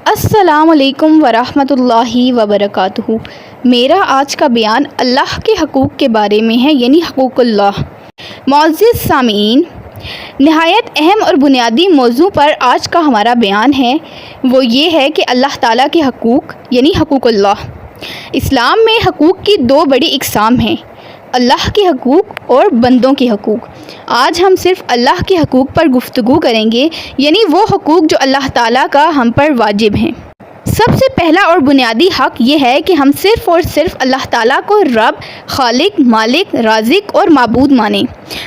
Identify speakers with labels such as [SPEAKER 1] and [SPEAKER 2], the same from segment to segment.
[SPEAKER 1] السلام علیکم ورحمۃ اللہ وبرکاتہ۔ میرا آج کا بیان اللہ کے حقوق کے بارے میں ہے، یعنی حقوق اللہ۔ معزز سامعین، نہایت اہم اور بنیادی موضوع پر آج کا ہمارا بیان ہے، وہ یہ ہے کہ اللہ تعالیٰ کے حقوق یعنی حقوق اللہ۔ اسلام میں حقوق کی دو بڑی اقسام ہیں، اللہ کے حقوق اور بندوں کے حقوق۔ آج ہم صرف اللہ کے حقوق پر گفتگو کریں گے، یعنی وہ حقوق جو اللہ تعالیٰ کا ہم پر واجب ہیں۔ سب سے پہلا اور بنیادی حق یہ ہے کہ ہم صرف اور صرف اللہ تعالیٰ کو رب، خالق، مالک، رازق اور معبود مانیں۔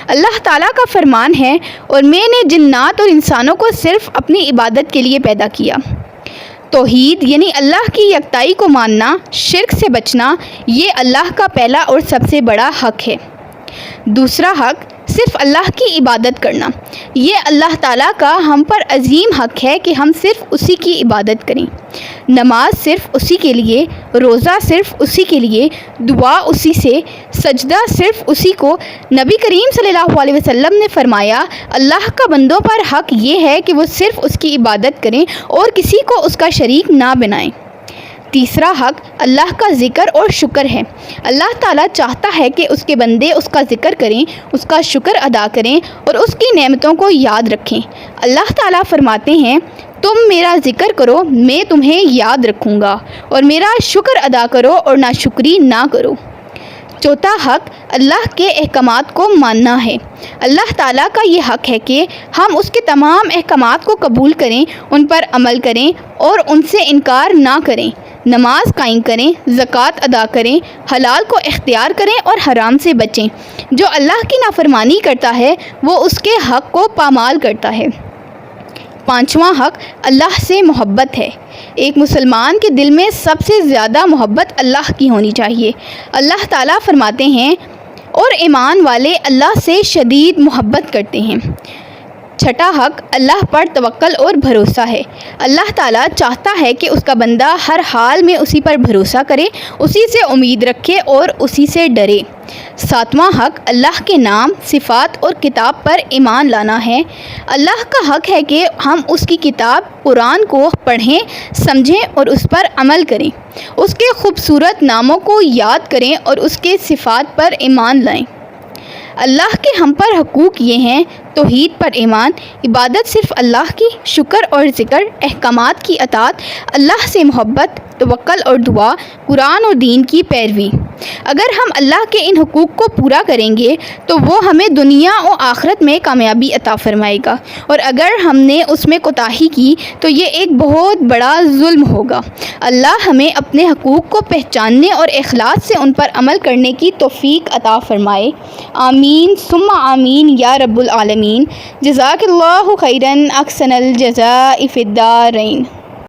[SPEAKER 1] اللہ تعالیٰ کا فرمان ہے، اور میں نے جنات اور انسانوں کو صرف اپنی عبادت کے لیے پیدا کیا۔ توحید یعنی اللہ کی یکتائی کو ماننا، شرک سے بچنا، یہ اللہ کا پہلا اور سب سے بڑا حق ہے۔ دوسرا حق صرف اللہ کی عبادت کرنا، یہ اللہ تعالیٰ کا ہم پر عظیم حق ہے کہ ہم صرف اسی کی عبادت کریں۔ نماز صرف اسی کے لیے، روزہ صرف اسی کے لیے، دعا اسی سے، سجدہ صرف اسی کو۔ نبی کریم صلی اللہ علیہ وسلم نے فرمایا، اللہ کا بندوں پر حق یہ ہے کہ وہ صرف اس کی عبادت کریں اور کسی کو اس کا شریک نہ بنائیں۔ تیسرا حق اللہ کا ذکر اور شکر ہے۔ اللہ تعالیٰ چاہتا ہے کہ اس کے بندے اس کا ذکر کریں، اس کا شکر ادا کریں اور اس کی نعمتوں کو یاد رکھیں۔ اللہ تعالیٰ فرماتے ہیں، تم میرا ذکر کرو، میں تمہیں یاد رکھوں گا، اور میرا شکر ادا کرو اور ناشکری نہ کرو۔ چوتھا حق اللہ کے احکامات کو ماننا ہے۔ اللہ تعالیٰ کا یہ حق ہے کہ ہم اس کے تمام احکامات کو قبول کریں، ان پر عمل کریں اور ان سے انکار نہ کریں۔ نماز قائم کریں، زکوٰۃ ادا کریں، حلال کو اختیار کریں اور حرام سے بچیں۔ جو اللہ کی نافرمانی کرتا ہے وہ اس کے حق کو پامال کرتا ہے۔ پانچواں حق اللہ سے محبت ہے۔ ایک مسلمان کے دل میں سب سے زیادہ محبت اللہ کی ہونی چاہیے۔ اللہ تعالیٰ فرماتے ہیں، اور ایمان والے اللہ سے شدید محبت کرتے ہیں۔ چھٹا حق اللہ پر توکل اور بھروسہ ہے۔ اللہ تعالیٰ چاہتا ہے کہ اس کا بندہ ہر حال میں اسی پر بھروسہ کرے، اسی سے امید رکھے اور اسی سے ڈرے۔ ساتواں حق اللہ کے نام، صفات اور کتاب پر ایمان لانا ہے۔ اللہ کا حق ہے کہ ہم اس کی کتاب قرآن کو پڑھیں، سمجھیں اور اس پر عمل کریں، اس کے خوبصورت ناموں کو یاد کریں اور اس کے صفات پر ایمان لائیں۔ اللہ کے ہم پر حقوق یہ ہیں، توحید پر ایمان، عبادت صرف اللہ کی، شکر اور ذکر، احکامات کی اطاعت، اللہ سے محبت، توکل اور دعا، قرآن اور دین کی پیروی۔ اگر ہم اللہ کے ان حقوق کو پورا کریں گے تو وہ ہمیں دنیا و آخرت میں کامیابی عطا فرمائے گا، اور اگر ہم نے اس میں کوتاہی کی تو یہ ایک بہت بڑا ظلم ہوگا۔ اللہ ہمیں اپنے حقوق کو پہچاننے اور اخلاص سے ان پر عمل کرنے کی توفیق عطا فرمائے۔ آمین ثم آمین یا رب العالمین۔ جزاک اللہ خیراً، احسن الجزاء فی الدارین۔